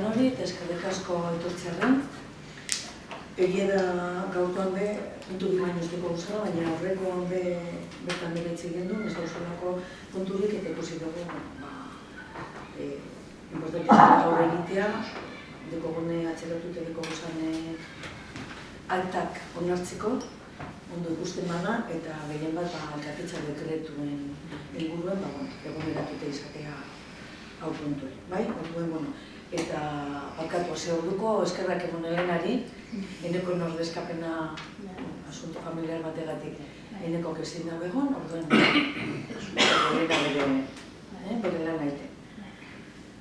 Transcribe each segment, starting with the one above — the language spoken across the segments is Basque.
hori eta eskerrik asko etortzearen. Egia da gaurkoan be, puntu bi baino ez dugu gauzara, baina aurrekoan be bertan bere hitz egin du, ez dauzalako punturik eta ikusi dugu importantizan gaur egitea, deko gune atxeratute deko gozan altak onartzeko, ondo ikusten bada, eta gehien bat alkatetza dekretuen helburuen eguneratute izatea hau puntuek, bai? Orduen, eta alkatu hasi orduko eskerrak emon Elenari, eneko nordezkapena asunto familiar bategatik eneko kezin da begon, orduen bere lan aite.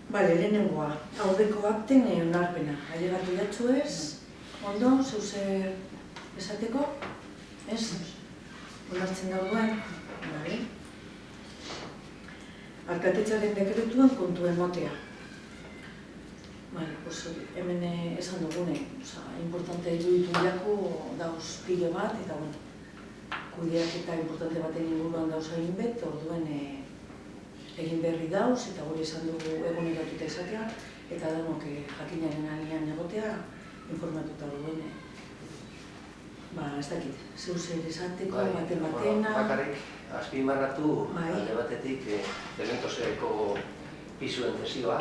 Bale, lehenengoa, aurreko akten onarpena, ailegatu jatzu ez, ondo, zeu zer esateko, ez? Onartzen dagoen, bale? Alkatetzaren dekretuan kontuen motea. Hemen esan dugune, importante iruditu jako dauz pile bat, eta kudeak eta importante baten inguruan dauz egin bet, orduen egin berri dauz, eta hori esan dugu eguneratuta izatea, eta danok jakinaren alian egotea informatuta duen. Ez dakit, zeu zer esateko, batena... Bakarrik, azpimarratu alde batetik elementoseko pisuen tesioa,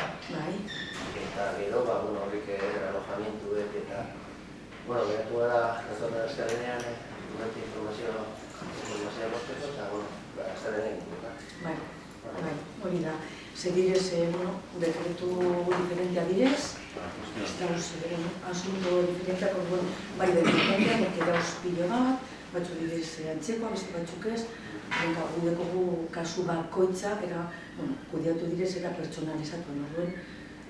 eta gero, horrik alojamientuek eta... Geratu gara, natorren azkarenean, durante informazioa bosteko, eta azkarenean inguruka. Hori da, segidez, dekretu diferentea direz, dauz asunto diferenteak, bai diferentea, porque dauz pilo bat, batzu direz antzekoa, beste batzuk ez, gudekogu kasu bakoitza, kudeatu direz eta pertsonalizatu norduen,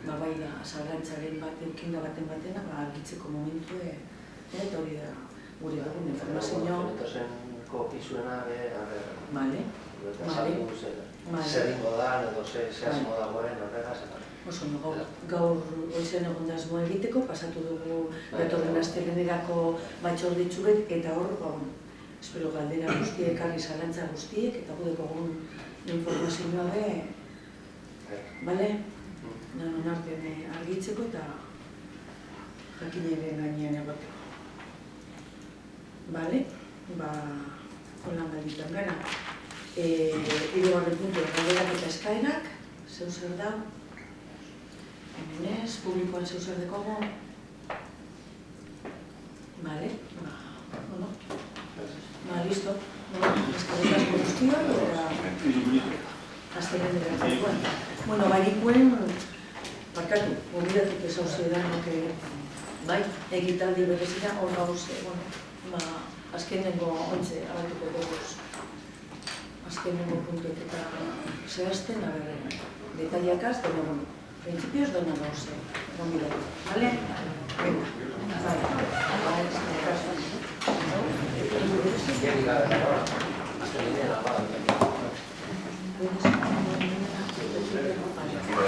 bai da, zagrantzaren bat, eukinda baten batena, argitzeko momentu, eta hori da, gure dugun informazio. Elementosenko pisuena, Bale. Zer ingo da, edo zer asmo dagoen, horregaz. Gaur goizean egon da asmoa egiteko, pasatu dugu datorren astelenerako batzorditzuek, eta hor, espero galdera guztiek, argi zalantza guztiek, eta gudeko egun informazioa be, bale? Nanon artean argitzeko eta jakinaren gainean egoteko. Bale? Holan galditan gara. Hirugarren puntu, galderak eta eskaerak, zeu zer da, hemen ez, publikoan zeu zer dekogo. Bale, listo. Eskerrik asko guztiak, eta aztelen dira. Barikuen, barkatu, gobidatut ez hauzi edan, egitaldi berezira, hor gauz, azkenengo ontze abatuko duguz. Azkenengo puntuek eta zehazten, detaiakaz, principios dena gauz, gombidatu. Bale? Venga. Bai.